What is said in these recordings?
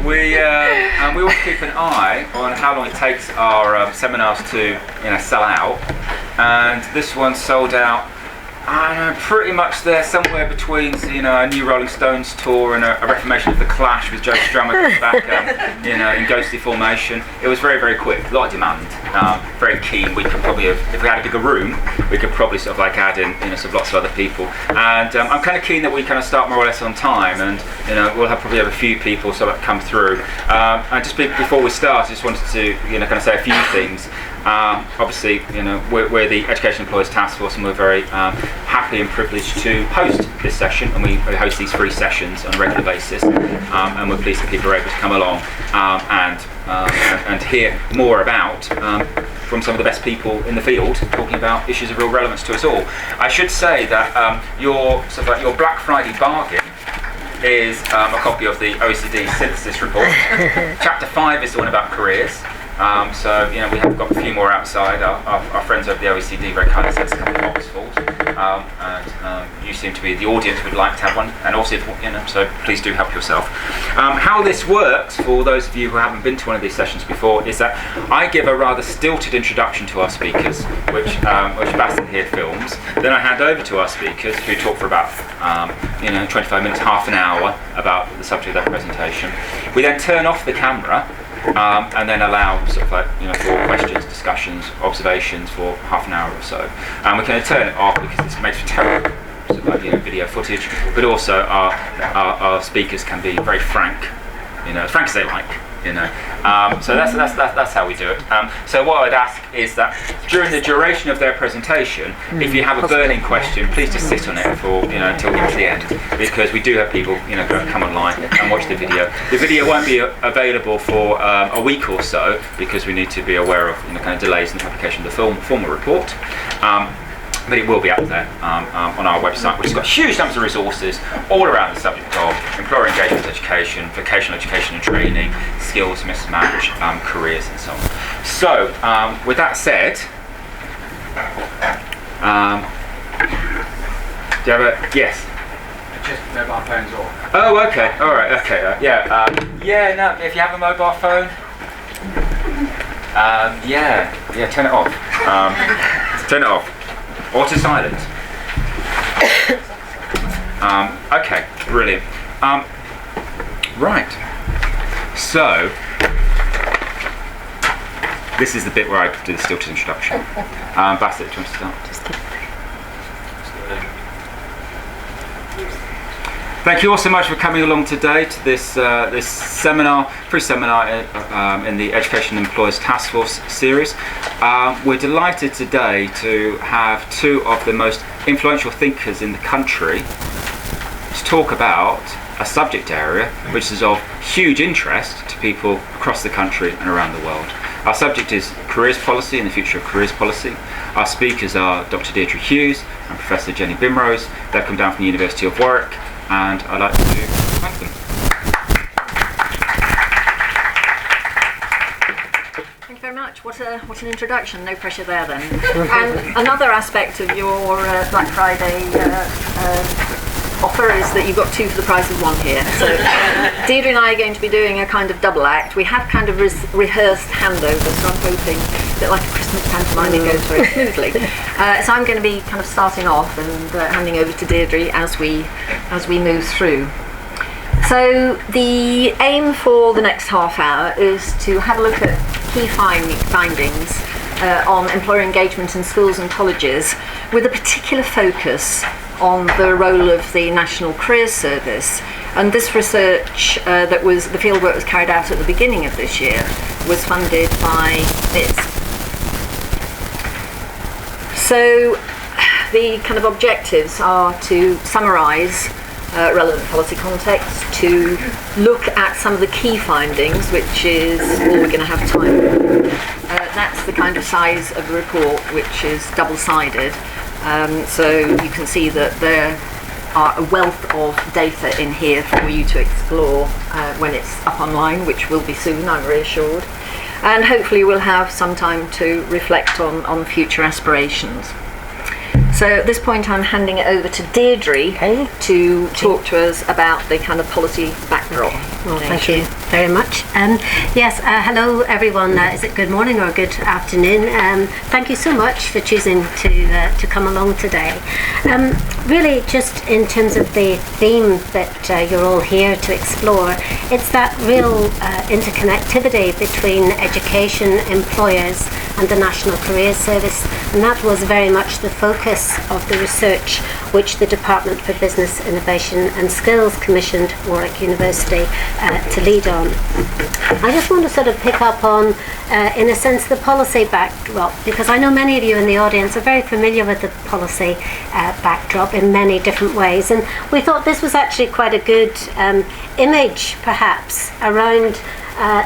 We also keep an eye on how long it takes our seminars to sell out, and this one sold out. Pretty much there, somewhere between a new Rolling Stones tour and a reformation of the Clash with Joe Strummer back in ghostly formation. It was very, very quick, a lot of demand, very keen. We could probably have, if we had a bigger room, we could probably sort of like add in lots of other people. And I'm kind of keen that we kind of start more or less on time, and we'll probably have a few people sort of come through. And just before we start, I just wanted to kind of say a few things. Obviously, we're the Education Employers Task Force, and we're very happy and privileged to host this session, and we host these free sessions on a regular basis, and we're pleased that people are able to come along and hear more about from some of the best people in the field talking about issues of real relevance to us all. I should say that your Black Friday bargain is a copy of the OECD Synthesis Report. Chapter 5 is the one about careers. So we have got a few more outside. Our friends over the OECD very kindly sent us a couple of boxes full, and you seem to be the audience would like to have one, and also so please do help yourself. How this works for those of you who haven't been to one of these sessions before is that I give a rather stilted introduction to our speakers, which Bassett here films. Then I hand over to our speakers who talk for about 25 minutes, half an hour about the subject of their presentation. We then turn off the camera. And then allow for questions, discussions, observations for half an hour or so. And we can turn it off because it's made for terrible video footage, but also our speakers can be very frank, as frank as they like. So that's how we do it. So what I'd ask is that during the duration of their presentation, if you have a burning question, please just sit on it for until we get to the end, because we do have people come online and watch the video. The video won't be available for a week or so because we need to be aware of kind of delays in the publication of the formal report. But it will be up there on our website, which has got huge numbers of resources all around the subject of employer engagement education, vocational education and training, skills mismatch, careers and so on. So, with that said, do you have a, yes? Just mobile phones off. Oh, okay, alright, okay, no, if you have a mobile phone, turn it off. Turn it off. Or to silence. Okay, brilliant. Right. So, this is the bit where I do the stilted introduction. Bassett, do you want to start? Thank you all so much for coming along today to this this seminar, free seminar in the Education Employers Task Force series. We're delighted today to have two of the most influential thinkers in the country to talk about a subject area which is of huge interest to people across the country and around the world. Our subject is careers policy and the future of careers policy. Our speakers are Dr. Deirdre Hughes and Professor Jenny Bimrose. They've come down from the University of Warwick, and I'd like to thank them. Thank you very much. What an introduction. No pressure there then. And another aspect of your Black Friday offer is that you've got two for the price of one here. So Deirdre and I are going to be doing a kind of double act. We have kind of rehearsed handover, so I'm hoping a bit like a Christmas pantomime it goes very smoothly. So I'm going to be kind of starting off and handing over to Deirdre as we move through. So the aim for the next half hour is to have a look at key findings on employer engagement in schools and colleges, with a particular focus on the role of the National Careers Service. And this research the fieldwork was carried out at the beginning of this year, was funded by NIS. So the kind of objectives are to summarise relevant policy context, to look at some of the key findings, which is all we're going to have time for. That's the kind of size of the report, which is double-sided. So you can see that there are a wealth of data in here for you to explore when it's up online, which will be soon, I'm reassured. And hopefully we'll have some time to reflect on future aspirations. So at this point I'm handing it over to Deirdre to talk to us about the kind of policy backdrop. Well, thank you very much. Yes, hello everyone. Is it good morning or good afternoon? Thank you so much for choosing to come along today. Really, just in terms of the theme that you're all here to explore, it's that real interconnectivity between education, employers and the National Careers Service, and that was very much the focus of the research which the Department for Business, Innovation and Skills commissioned Warwick University to lead on. I just want to sort of pick up on, in a sense, the policy backdrop, because I know many of you in the audience are very familiar with the policy backdrop in many different ways, and we thought this was actually quite a good image, perhaps, around.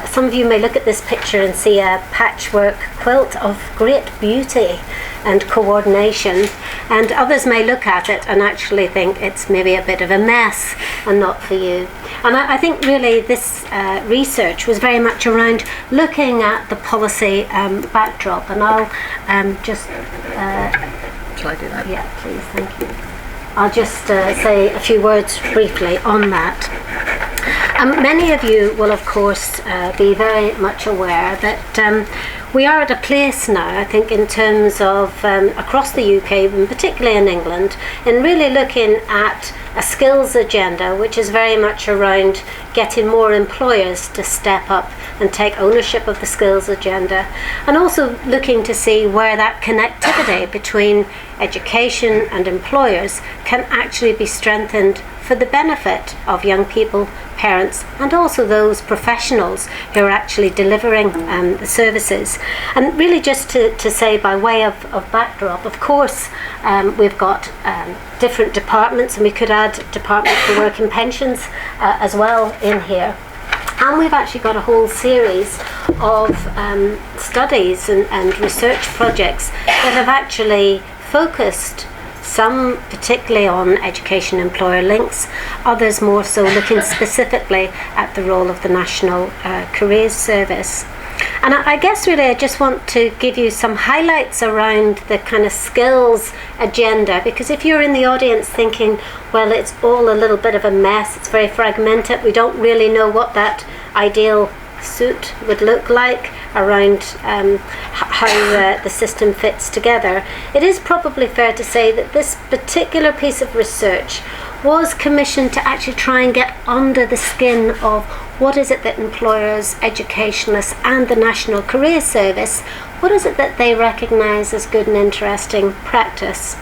Some of you may look at this picture and see a patchwork quilt of great beauty and coordination, and others may look at it and actually think it's maybe a bit of a mess and not for you. And I think really this research was very much around looking at the policy backdrop, and I'll just... Shall I do that? Yeah, please, thank you. I'll just say a few words briefly on that. Many of you will, of course, be very much aware that we are at a place now, I think, in terms of across the UK, and particularly in England, in really looking at a skills agenda which is very much around getting more employers to step up and take ownership of the skills agenda, and also looking to see where that connectivity between education and employers can actually be strengthened for the benefit of young people, parents, and also those professionals who are actually delivering the services. And really just to say, by way of backdrop, of course we've got different departments, and we could add Department for Work and Pensions as well in here. And we've actually got a whole series of studies and research projects that have actually focused, some particularly on education employer links, others more so looking specifically at the role of the National Careers Service. And I guess really I just want to give you some highlights around the kind of skills agenda, because if you're in the audience thinking, well, it's all a little bit of a mess, it's very fragmented, we don't really know what that ideal suit would look like around how the system fits together, it is probably fair to say that this particular piece of research was commissioned to actually try and get under the skin of what is it that employers, educationalists and the National Career Service, what is it that they recognise as good and interesting practice.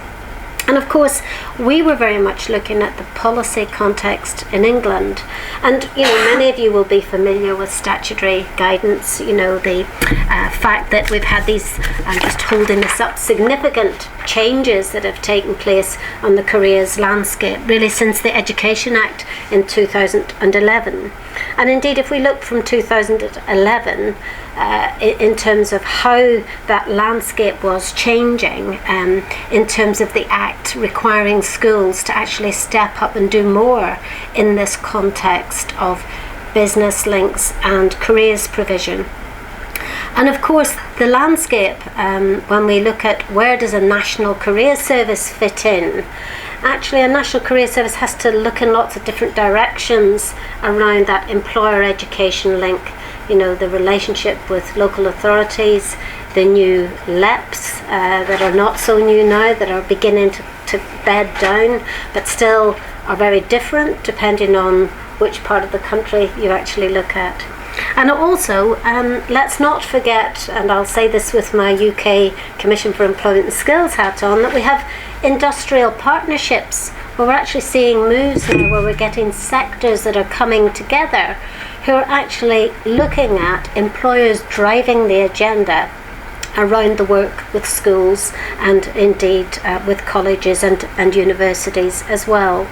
And of course, we were very much looking at the policy context in England. And, you know, many of you will be familiar with statutory guidance, you know, the fact that we've had these, I'm just holding this up, significant changes that have taken place on the careers landscape, really since the Education Act in 2011. And indeed, if we look from 2011, in terms of how that landscape was changing, in terms of the Act requiring schools to actually step up and do more in this context of business links and careers provision. And of course, the landscape, when we look at where does a National Career Service fit in, actually a National Career Service has to look in lots of different directions around that employer education link, you know, the relationship with local authorities, the new LEPs that are not so new now, that are beginning to bed down, but still are very different depending on which part of the country you actually look at. And also, let's not forget, and I'll say this with my UK Commission for Employment and Skills hat on, that we have industrial partnerships where we're actually seeing moves now where we're getting sectors that are coming together who are actually looking at employers driving the agenda around the work with schools and indeed with colleges and universities as well.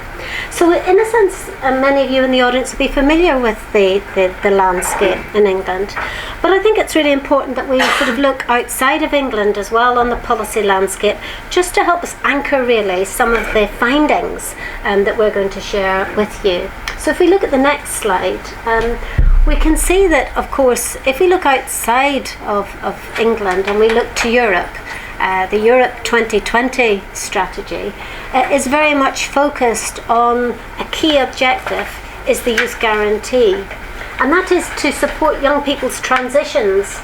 So in a sense, many of you in the audience will be familiar with the landscape in England, but I think it's really important that we sort of look outside of England as well on the policy landscape, just to help us anchor really some of the findings that we're going to share with you. So if we look at the next slide, we can see that, of course, if we look outside of England and we look to Europe, the Europe 2020 strategy, is very much focused on a key objective is the youth guarantee, and that is to support young people's transitions.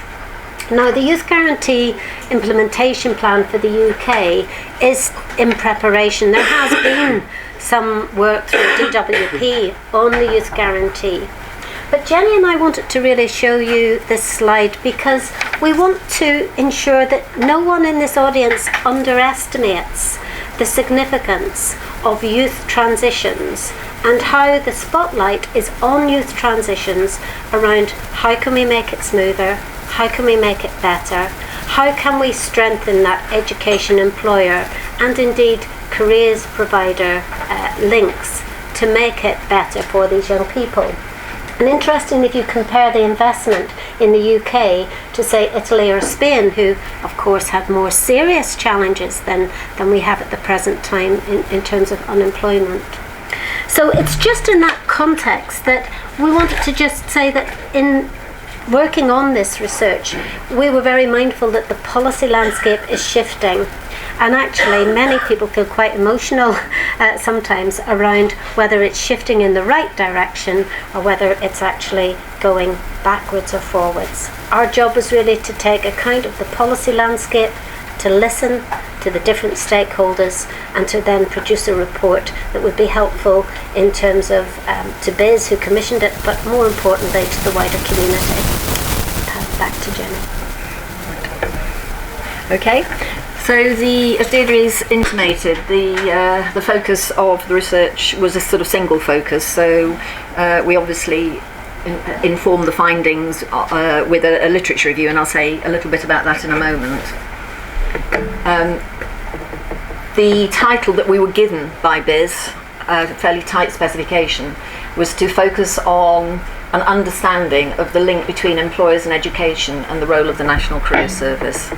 Now, the Youth Guarantee implementation plan for the UK is in preparation. There has been some work through DWP on the Youth Guarantee. But Jenny and I wanted to really show you this slide because we want to ensure that no one in this audience underestimates the significance of youth transitions and how the spotlight is on youth transitions around how can we make it smoother, how can we make it better, how can we strengthen that education employer and indeed careers provider links to make it better for these young people. And interesting, if you compare the investment in the UK to, say, Italy or Spain, who of course had more serious challenges than we have at the present time in terms of unemployment. So it's just in that context that we wanted to just say that in working on this research, we were very mindful that the policy landscape is shifting. And actually, many people feel quite emotional sometimes around whether it's shifting in the right direction or whether it's actually going backwards or forwards. Our job was really to take account of the policy landscape, to listen to the different stakeholders, and to then produce a report that would be helpful in terms of to Biz, who commissioned it, but more importantly to the wider community. Back to Jenny. Okay. So as Deirdre's intimated, the focus of the research was a sort of single focus. So we obviously informed the findings with a literature review, and I'll say a little bit about that in a moment. The title that we were given by Biz, a fairly tight specification, was to focus on an understanding of the link between employers and education and the role of the National Career Service.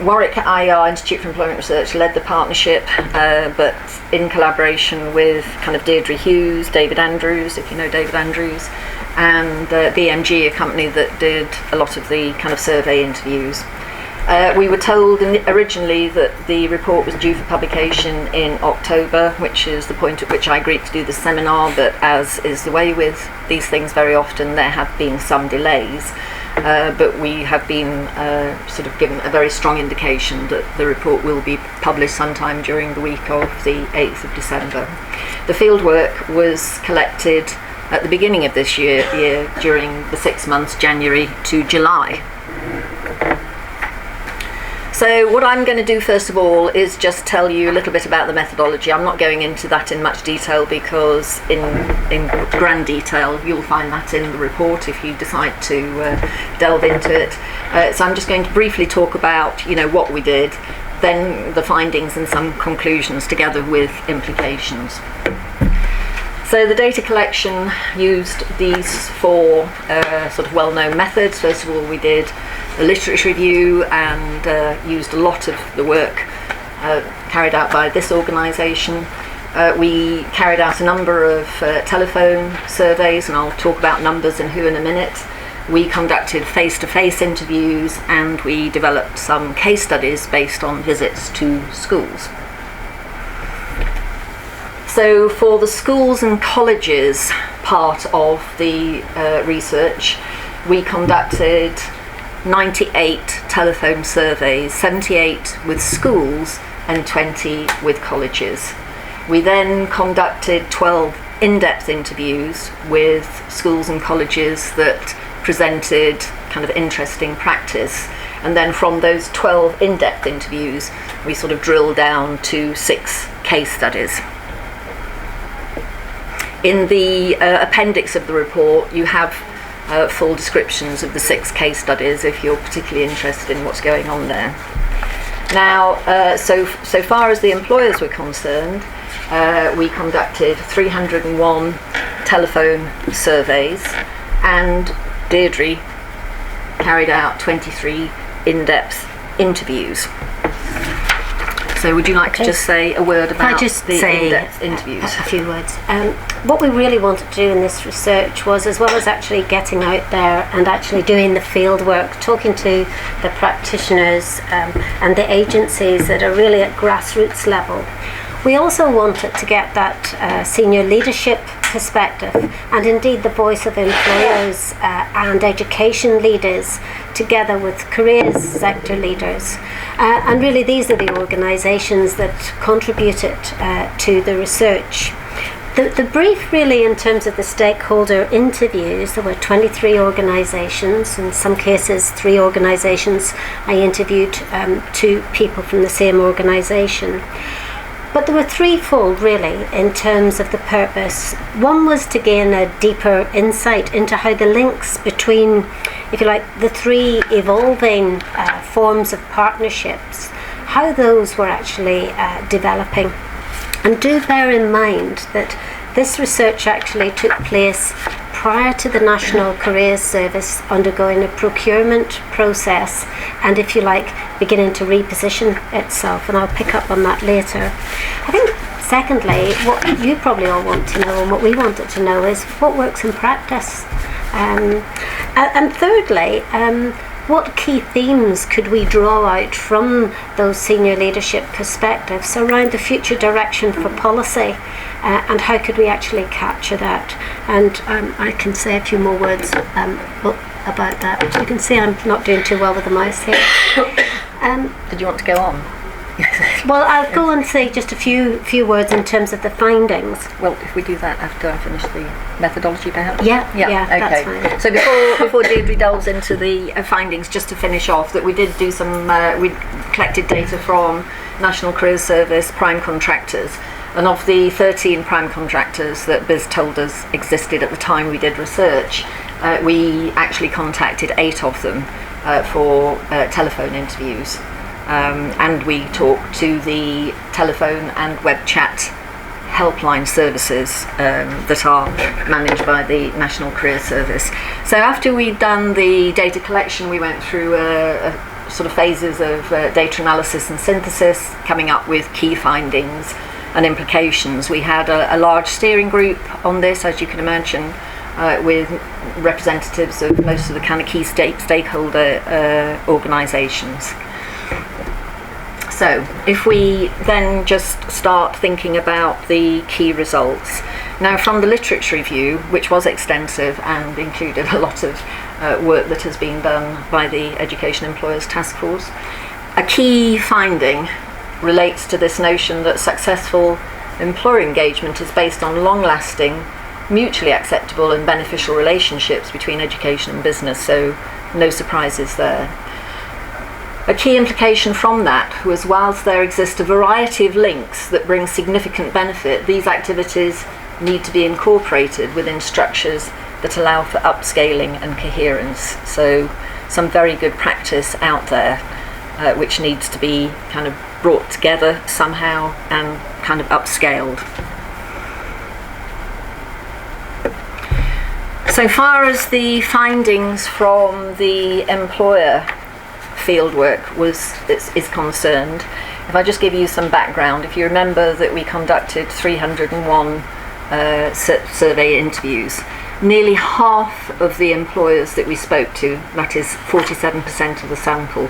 Warwick IER, Institute for Employment Research, led the partnership, but in collaboration with kind of Deirdre Hughes, David Andrews, if you know David Andrews, and BMG, a company that did a lot of the kind of survey interviews. We were told originally that the report was due for publication in October, which is the point at which I agreed to do the seminar, but as is the way with these things very often, there have been some delays. But we have been sort of given a very strong indication that the report will be published sometime during the week of the 8th of December. The fieldwork was collected at the beginning of this year during the 6 months, January to July. So what I'm going to do first of all is just tell you a little bit about the methodology. I'm not going into that in much detail because in grand detail you'll find that in the report if you decide to delve into it. So I'm just going to briefly talk about what we did, then the findings and some conclusions together with implications. So the data collection used these four sort of well-known methods. First of all, we did a literature review and used a lot of the work carried out by this organisation. We carried out a number of telephone surveys, and I'll talk about numbers and who in a minute. We conducted face-to-face interviews, and we developed some case studies based on visits to schools. So for the schools and colleges part of the research, we conducted 98 telephone surveys, 78 with schools and 20 with colleges. We then conducted 12 in-depth interviews with schools and colleges that presented kind of interesting practice. And then from those 12 in-depth interviews, we sort of drilled down to 6 case studies. In the appendix of the report, you have full descriptions of the 6 case studies if you're particularly interested in what's going on there. Now, so far as the employers were concerned, we conducted 301 telephone surveys, and Deirdre carried out 23 in-depth interviews. So would you like to just say a word about just the say in-depth interviews? a few words. What we really wanted to do in this research was, as well as actually getting out there and actually doing the field work, talking to the practitioners and the agencies that are really at grassroots level, we also wanted to get that senior leadership perspective and indeed the voice of employers and education leaders together with careers sector leaders. And really these are the organisations that contributed to the research. The brief really in terms of the stakeholder interviews, there were 23 organisations, in some cases 3 organisations. I interviewed 2 people from the same organisation. But there were threefold really in terms of the purpose. One was to gain a deeper insight into how the links between, if you like, the 3 evolving forms of partnerships, how those were actually developing. And do bear in mind that this research actually took place prior to the National Careers Service undergoing a procurement process and, if you like, beginning to reposition itself, and I'll pick up on that later. I think secondly, what you probably all want to know and what we wanted to know is what works in practice. And thirdly, what key themes could we draw out from those senior leadership perspectives around the future direction for policy, and how could we actually capture that? And I can say a few more words about that. You can see I'm not doing too well with the mouse here. Did you want to go on? Well, I'll go and say just a few words in terms of the findings. Well, if we do that after I finish the methodology, perhaps? Yeah, okay. That's fine. So before Deirdre delves into the findings, just to finish off, that we did do some, we collected data from National Careers Service prime contractors, and of the 13 prime contractors that Biz told us existed at the time we did research, we actually contacted 8 of them for telephone interviews. And we talked to the telephone and web chat helpline services that are managed by the National Careers Service. So after we'd done the data collection, we went through sort of phases of data analysis and synthesis, coming up with key findings and implications. We had a large steering group on this, as you can imagine, with representatives of most of the kind of key stakeholder organisations. So if we then just start thinking about the key results. Now, from the literature review, which was extensive and included a lot of work that has been done by the Education Employers Task Force, a key finding relates to this notion that successful employer engagement is based on long-lasting, mutually acceptable and beneficial relationships between education and business, so no surprises there. A key implication from that was, whilst there exist a variety of links that bring significant benefit, these activities need to be incorporated within structures that allow for upscaling and coherence. So some very good practice out there which needs to be kind of brought together somehow and kind of upscaled. So far as the findings from the employer fieldwork is concerned, if I just give you some background, if you remember that we conducted 301 survey interviews, nearly half of the employers that we spoke to, that is 47% of the sample,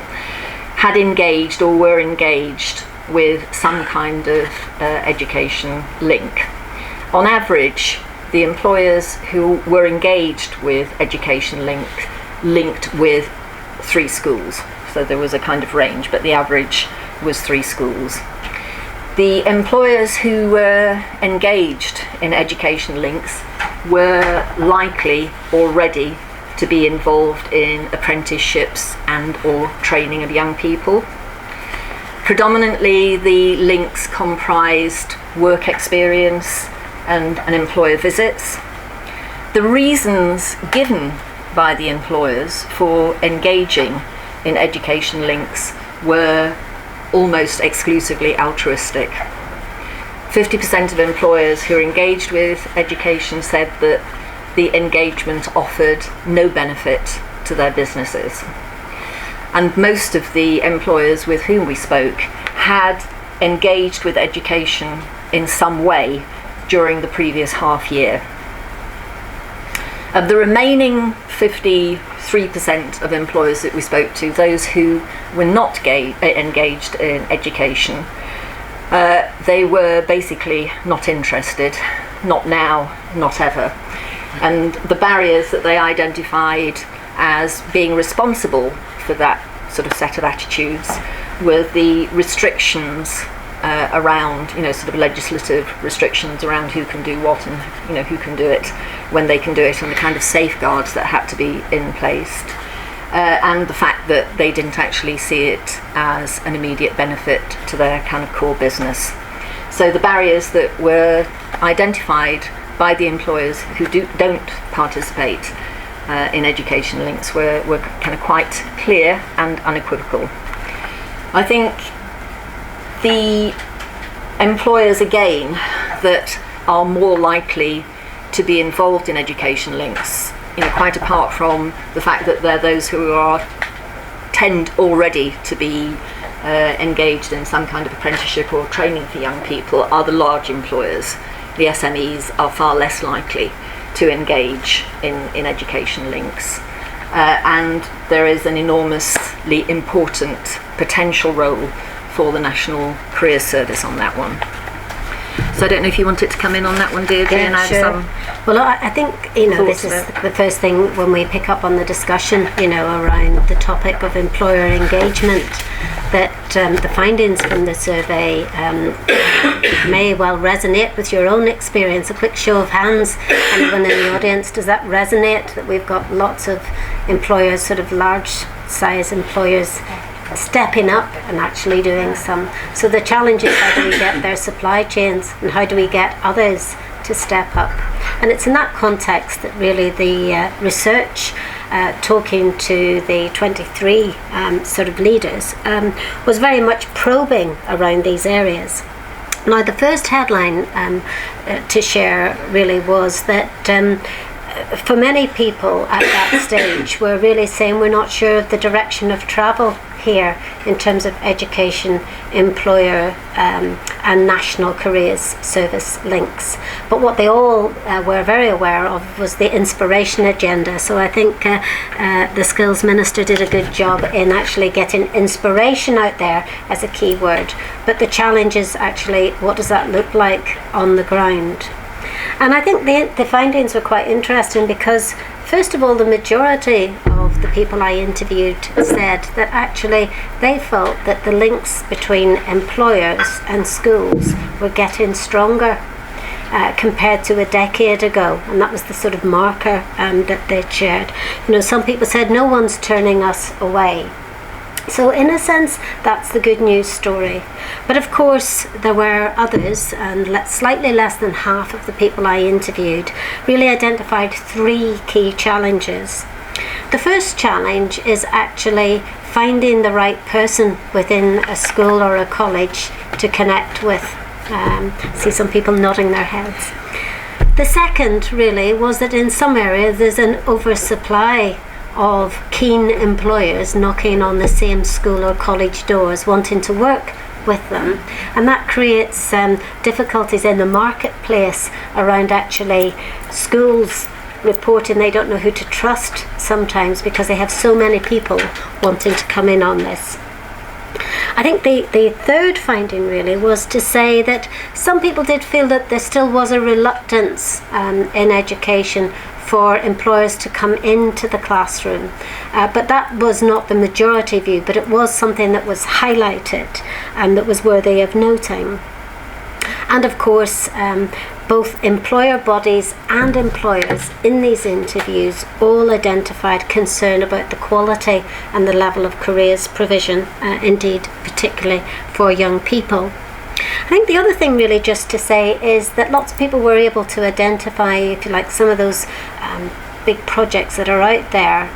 had engaged or were engaged with some kind of education link. On average, the employers who were engaged with education linked with 3 schools. So there was a kind of range, but the average was 3 schools. The employers who were engaged in education links were likely already to be involved in apprenticeships and or training of young people. Predominantly the links comprised work experience and employer visits. The reasons given by the employers for engaging in education links were almost exclusively altruistic. 50% of employers who were engaged with education said that the engagement offered no benefit to their businesses. And most of the employers with whom we spoke had engaged with education in some way during the previous half year. Of the remaining 53% of employers that we spoke to, those who were not engaged in education, they were basically not interested, not now, not ever. And the barriers that they identified as being responsible for that sort of set of attitudes were the restrictions around, sort of legislative restrictions around who can do what and, who can do it, when they can do it, and the kind of safeguards that had to be in place. And the fact that they didn't actually see it as an immediate benefit to their kind of core business. So the barriers that were identified by the employers who don't participate in education links were kind of quite clear and unequivocal. I think the employers, again, that are more likely to be involved in education links, quite apart from the fact that they're those who tend already to be engaged in some kind of apprenticeship or training for young people, are the large employers. The SMEs are far less likely to engage in education links. And there is an enormously important potential role for the National Careers Service on that one. So I don't know if you wanted to come in on that one, Deirdre, and add some. Well, I think this is the first thing when we pick up on the discussion, around the topic of employer engagement, that the findings from the survey may well resonate with your own experience. A quick show of hands, anyone in the audience, does that resonate? That we've got lots of employers, sort of large size employers, stepping up and actually doing some. So the challenge is, how do we get their supply chains, and how do we get others to step up? And it's in that context that really the research, talking to the 23 sort of leaders, was very much probing around these areas. Now, the first headline to share really was that for many people at that stage, we're really saying we're not sure of the direction of travel here in terms of education, employer and national careers service links. But what they all were very aware of was the inspiration agenda. So I think the Skills Minister did a good job in actually getting inspiration out there as a key word. But the challenge is actually, what does that look like on the ground? And I think the findings were quite interesting because, first of all, the majority of the people I interviewed said that actually they felt that the links between employers and schools were getting stronger compared to a decade ago, and that was the sort of marker that they'd shared. Some people said no one's turning us away. So in a sense, that's the good news story. But of course, there were others, and slightly less than half of the people I interviewed really identified three key challenges. The first challenge is actually finding the right person within a school or a college to connect with. See some people nodding their heads. The second really was that in some areas there's an oversupply of keen employers knocking on the same school or college doors, wanting to work with them, and that creates difficulties in the marketplace around actually schools reporting they don't know who to trust sometimes because they have so many people wanting to come in on this. I think the third finding really was to say that some people did feel that there still was a reluctance in education for employers to come into the classroom. But that was not the majority view, but it was something that was highlighted and that was worthy of noting. And of course, both employer bodies and employers in these interviews all identified concern about the quality and the level of careers provision, indeed, particularly for young people. I think the other thing really just to say is that lots of people were able to identify, if you like, some of those big projects that are out there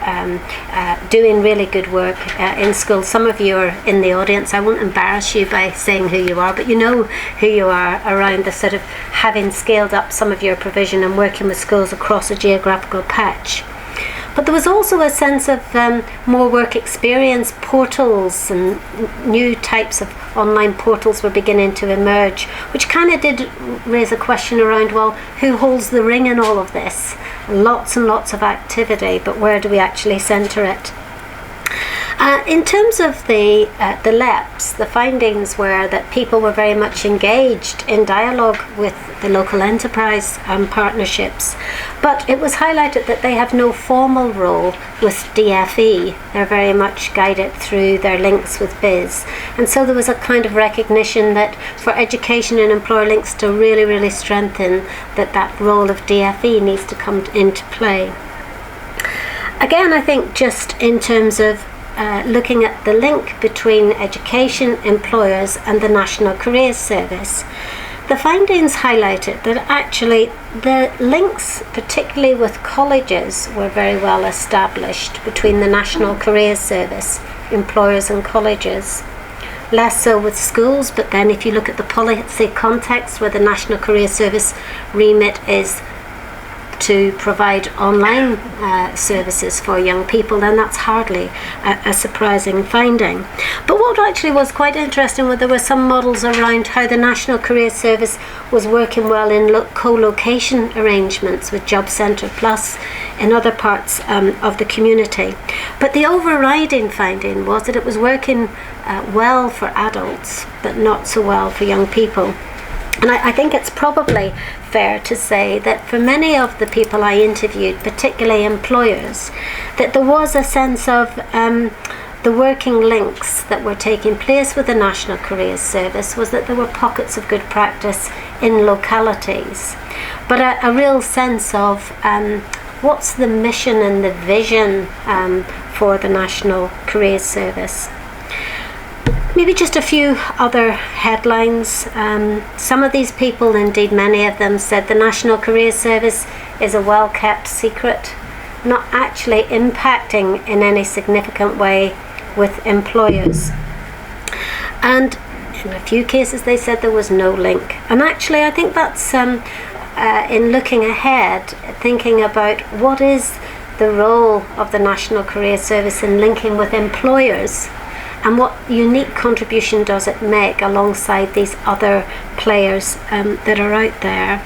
doing really good work in schools. Some of you are in the audience. I won't embarrass you by saying who you are, but you know who you are around the sort of having scaled up some of your provision and working with schools across a geographical patch. But there was also a sense of more work experience portals and new types of online portals were beginning to emerge, which kind of did raise a question around, well, who holds the ring in all of this? Lots and lots of activity, but where do we actually centre it? In terms of the LEPs, the findings were that people were very much engaged in dialogue with the local enterprise partnerships, but it was highlighted that they have no formal role with DFE. They're very much guided through their links with BIS, and so there was a kind of recognition that for education and employer links to really, really strengthen, that role of DFE needs to come into play. Again, I think just in terms of looking at the link between education, employers and the National Careers Service, the findings highlighted that actually the links, particularly with colleges, were very well established between the National Careers Service, employers and colleges. Less so with schools, but then if you look at the policy context where the National Careers Service remit is to provide online services for young people, then that's hardly a surprising finding. But what actually was quite interesting was there were some models around how the National Career Service was working well in co-location arrangements with Job Centre Plus in other parts of the community. But the overriding finding was that it was working well for adults, but not so well for young people. And I think it's probably fair to say that for many of the people I interviewed, particularly employers, that there was a sense of the working links that were taking place with the National Careers Service was that there were pockets of good practice in localities, but a real sense of what's the mission and the vision for the National Careers Service. Maybe just a few other headlines. Some of these people, indeed many of them, said the National Careers Service is a well-kept secret, not actually impacting in any significant way with employers. And in a few cases they said there was no link. And actually I think that's in looking ahead, thinking about what is the role of the National Careers Service in linking with employers, and what unique contribution does it make alongside these other players that are out there.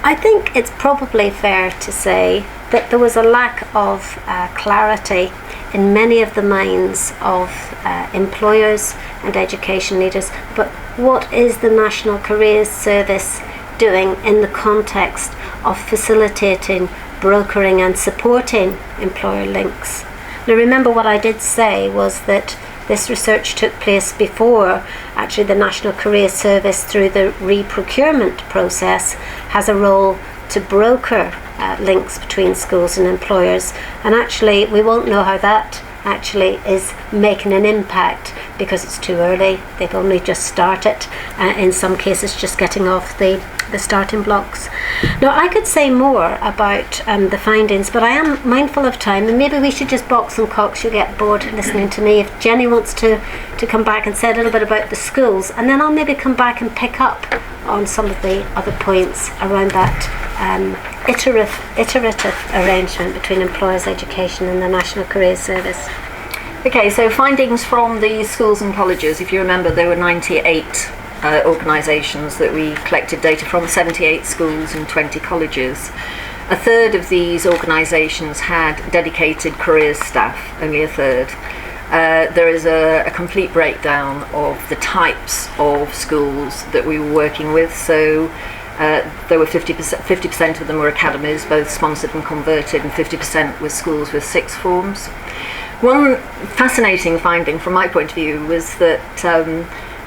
I think it's probably fair to say that there was a lack of clarity in many of the minds of employers and education leaders, but what is the National Careers Service doing in the context of facilitating, brokering and supporting employer links? Now remember, what I did say was that this research took place before actually the National Career Service, through the re-procurement process, has a role to broker links between schools and employers, and actually we won't know how that actually is making an impact because it's too early. They've only just started, in some cases just getting off the starting blocks. Now I could say more about the findings, but I am mindful of time, and maybe we should just box and cox. You'll get bored listening to me. If Jenny wants to come back and say a little bit about the schools, and then I'll maybe come back and pick up on some of the other points around that iterative arrangement between employers' education and the National Careers Service. Okay, so findings from the schools and colleges. If you remember, there were 98 organisations that we collected data from, 78 schools and 20 colleges. A third of these organisations had dedicated careers staff, only a third. There is a complete breakdown of the types of schools that we were working with. So there were 50% of them were academies, both sponsored and converted, and 50% were schools with sixth forms. One fascinating finding from my point of view was that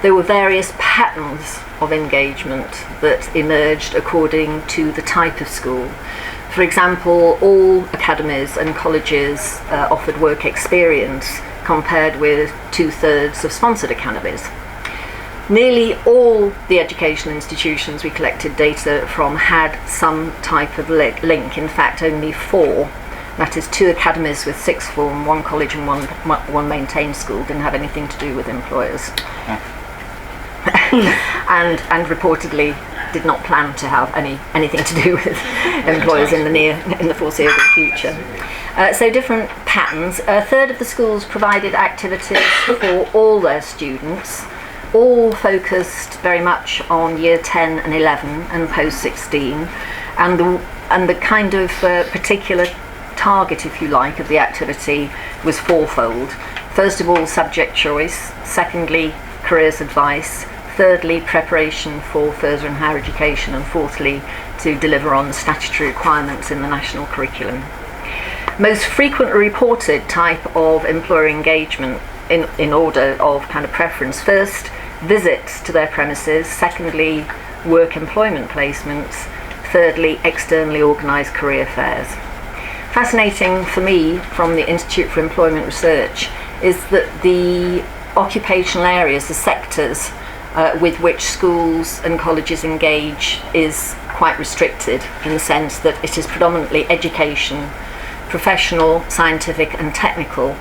there were various patterns of engagement that emerged according to the type of school. For example, all academies and colleges offered work experience, compared with 2/3 of sponsored academies. Nearly all the educational institutions we collected data from had some type of link. In fact, only 4, that is 2 academies with sixth form, 1 college and one maintained school, didn't have anything to do with employers. And reportedly did not plan to have anything to do with employers in the foreseeable future. So different patterns. A third of the schools provided activities for all their students, all focused very much on year 10 and 11 and post 16, and the kind of particular target, if you like, of the activity was fourfold. First of all, subject choice. Secondly, careers advice. Thirdly, preparation for further and higher education. And fourthly, to deliver on the statutory requirements in the national curriculum. Most frequently reported type of employer engagement in order of kind of preference. First, visits to their premises. Secondly, work employment placements. Thirdly, externally organised career fairs. Fascinating for me from the Institute for Employment Research is that the occupational areas, the sectors with which schools and colleges engage is quite restricted, in the sense that it is predominantly education, professional, scientific and technical,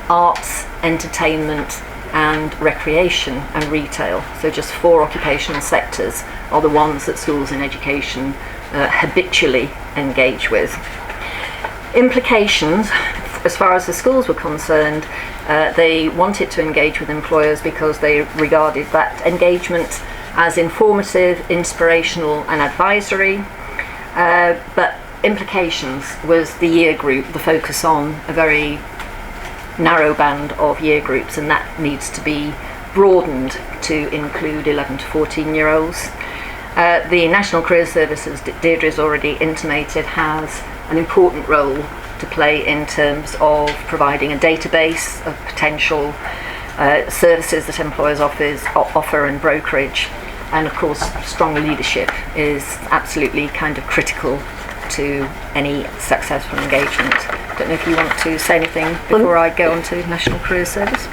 arts, entertainment and recreation and retail. So just 4 occupational sectors are the ones that schools in education habitually engage with. Implications, as far as the schools were concerned, they wanted to engage with employers because they regarded that engagement as informative, inspirational and advisory. But implications was the year group, the focus on a very narrow band of year groups, and that needs to be broadened to include 11 to 14-year-olds. The National Career Service, as Deirdre has already intimated, has an important role to play in terms of providing a database of potential services that employers offer and brokerage. And of course, strong leadership is absolutely kind of critical to any successful engagement. I don't know if you want to say anything before I go on to National Career Service.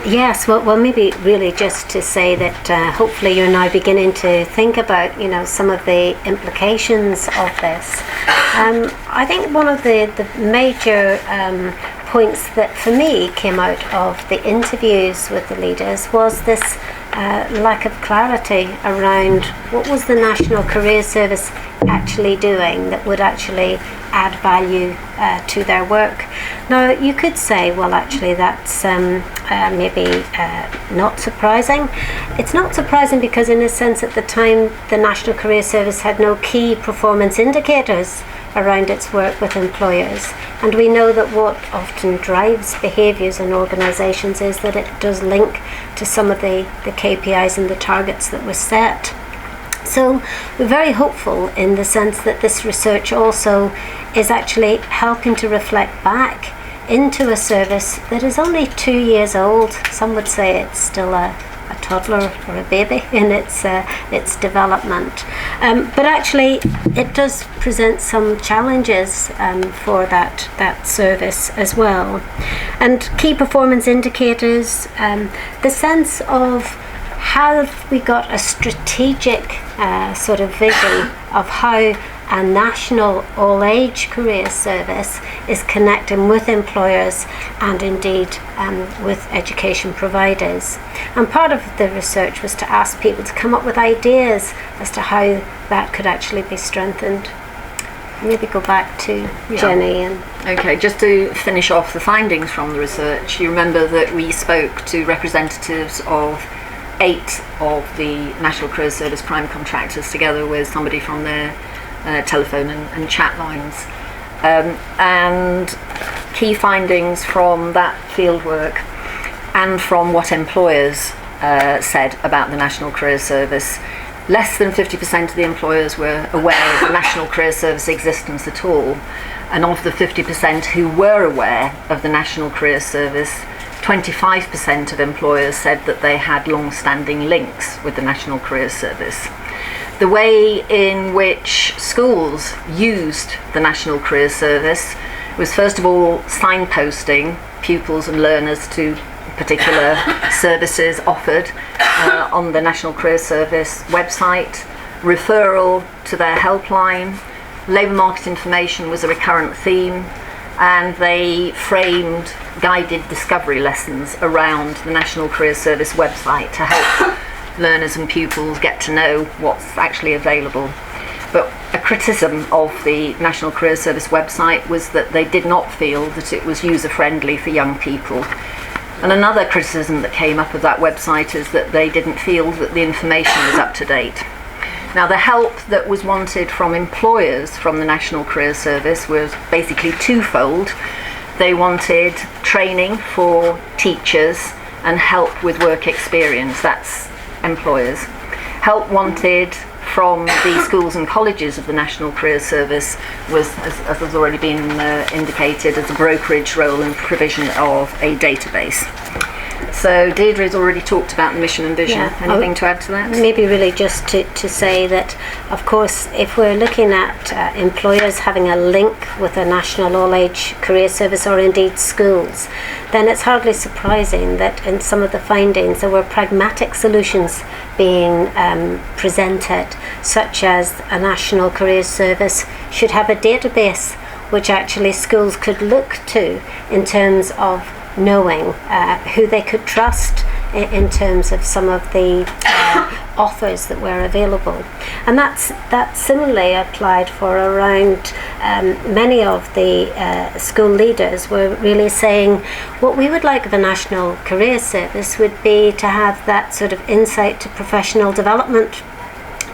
Yes, well, maybe really just to say that hopefully you're now beginning to think about, some of the implications of this. I think one of the major points that for me came out of the interviews with the leaders was this lack of clarity around what was the National Career Service actually doing that would actually add value to their work. Now, you could say, well, actually that's maybe not surprising. It's not surprising because in a sense at the time the National Career Service had no key performance indicators around its work with employers, and we know that what often drives behaviours in organisations is that it does link to some of the KPIs and the targets that were set. So we're very hopeful in the sense that this research also is actually helping to reflect back into a service that is only 2 years old. Some would say it's still a toddler or a baby in its development. But actually it does present some challenges for that service as well. And key performance indicators, the sense of have we got a strategic sort of vision of how a national all-age career service is connecting with employers and indeed with education providers. And part of the research was to ask people to come up with ideas as to how that could actually be strengthened. Maybe go back to Jenny. Okay, just to finish off the findings from the research, you remember that we spoke to representatives of 8 of the National Career Service prime contractors together with somebody from their telephone and chat lines. And key findings from that fieldwork and from what employers said about the National Career Service. Less than 50% of the employers were aware of the National Career Service existence at all. And of the 50% who were aware of the National Career Service, 25% of employers said that they had long-standing links with the National Career Service. The way in which schools used the National Career Service was first of all signposting pupils and learners to particular services offered on the National Career Service website, referral to their helpline, labour market information was a recurrent theme, and they framed guided discovery lessons around the National Career Service website to help learners and pupils get to know what's actually available. But a criticism of the National Career Service website was that they did not feel that it was user-friendly for young people. And another criticism that came up of that website is that they didn't feel that the information was up to date. Now, the help that was wanted from employers from the National Career Service was basically twofold. They wanted training for teachers and help with work experience. That's employers. Help wanted from the schools and colleges of the National Career Service was, as has already been indicated, as a brokerage role and provision of a database. So Deirdre has already talked about the mission and vision. Yeah. Anything to add to that? Maybe really just to say that, of course, if we're looking at employers having a link with a national all-age career service or indeed schools, then it's hardly surprising that in some of the findings there were pragmatic solutions being presented, such as a national career service should have a database which actually schools could look to in terms of knowing who they could trust in terms of some of the offers that were available. And that's similarly applied for around many of the school leaders were really saying what we would like of a national career service would be to have that sort of insight to professional development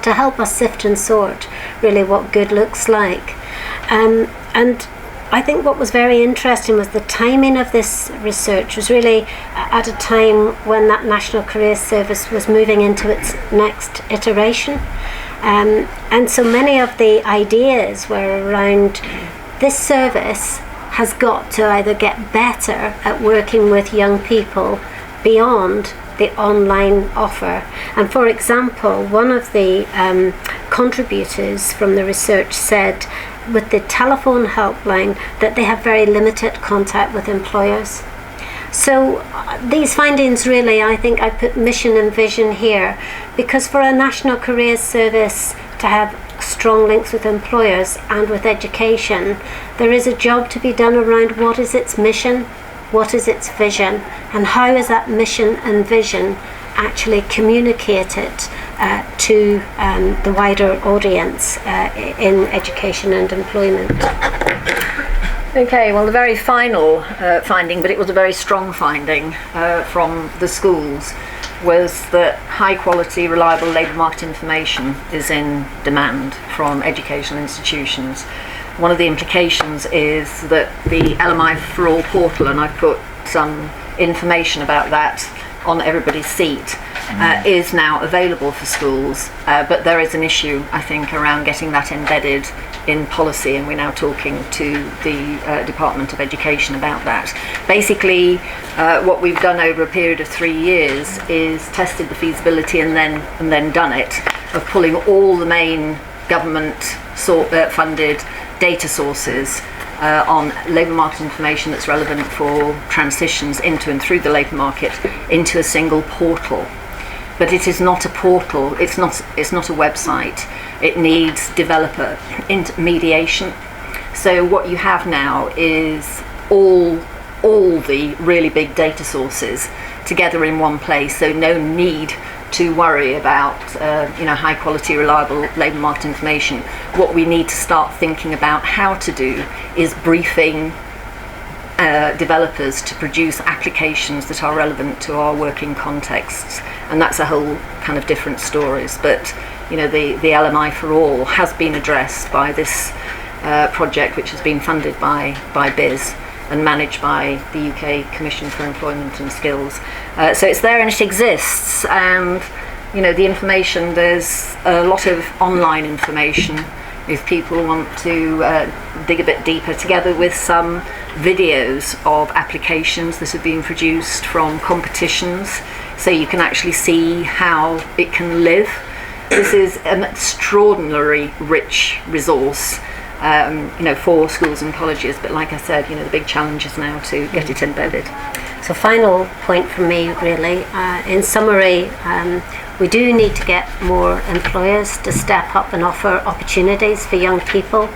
to help us sift and sort really what good looks like. And I think what was very interesting was the timing of this research was really at a time when that National Career Service was moving into its next iteration. And so many of the ideas were around this service has got to either get better at working with young people beyond the online offer. And for example, one of the contributors from the research said with the telephone helpline that they have very limited contact with employers. So these findings really, I think I put mission and vision here, because for a National Career Service to have strong links with employers and with education, there is a job to be done around what is its mission, what is its vision, and how is that mission and vision actually communicated to the wider audience in education and employment. Okay, well, the very final finding, but it was a very strong finding from the schools, was that high quality, reliable labour market information is in demand from educational institutions. One of the implications is that the LMI for All portal, and I've put some information about that on everybody's seat, is now available for schools, but there is an issue, I think, around getting that embedded in policy, and we're now talking to the Department of Education about that. Basically, what we've done over a period of 3 years is tested the feasibility and then done it, of pulling all the main government funded data sources on labour market information that's relevant for transitions into and through the labour market into a single portal. But it is not a portal, it's not a website. It needs developer intermediation. So what you have now is all the really big data sources together in one place, so no need to worry about high quality, reliable labour market information. What we need to start thinking about how to do is briefing developers to produce applications that are relevant to our working contexts, and that's a whole kind of different stories. But the LMI for All has been addressed by this project, which has been funded by BIS and managed by the UK Commission for Employment and Skills. So it's there and it exists, and the information, there's a lot of online information if people want to dig a bit deeper, together with some videos of applications that have been produced from competitions, so you can actually see how it can live. This is an extraordinarily rich resource for schools and colleges, but like I said, the big challenge is now to get it embedded. So final point from me really, in summary, we do need to get more employers to step up and offer opportunities for young people.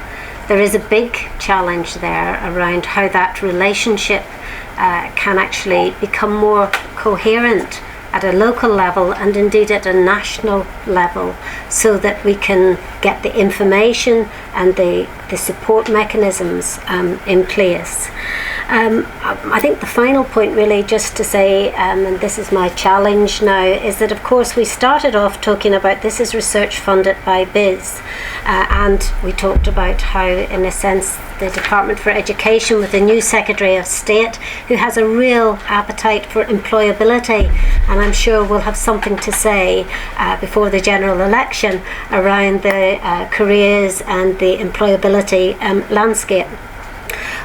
There is a big challenge there around how that relationship can actually become more coherent at a local level and indeed at a national level, so that we can get the information and the support mechanisms in place. I think the final point really just to say, and this is my challenge now, is that of course we started off talking about this is research funded by BIS, and we talked about how in a sense the Department for Education with the new Secretary of State, who has a real appetite for employability, and I'm sure will have something to say before the general election around the careers and the employability landscape.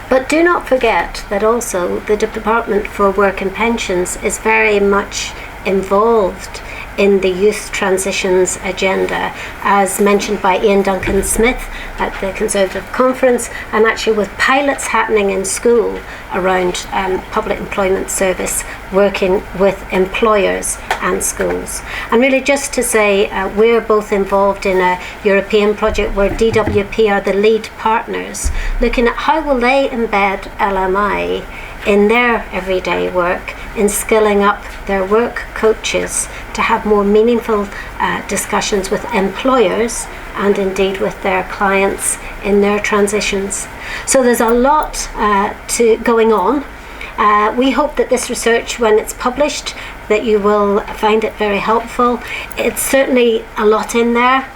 But do not forget that also the Department for Work and Pensions is very much involved in the youth transitions agenda, as mentioned by Ian Duncan Smith at the Conservative Conference, and actually with pilots happening in school around public employment service, working with employers and schools. And really just to say, we're both involved in a European project where DWP are the lead partners, looking at how will they embed LMI in their everyday work, in skilling up their work coaches to have more meaningful discussions with employers and indeed with their clients in their transitions. So there's a lot going on. We hope that this research, when it's published, that you will find it very helpful. It's certainly a lot in there.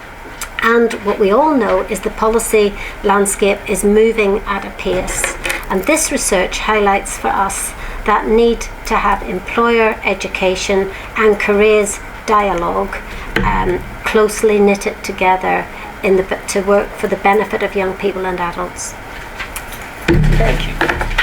And what we all know is the policy landscape is moving at a pace. And this research highlights for us that need to have employer education and careers dialogue closely knitted together to work for the benefit of young people and adults. Thank you.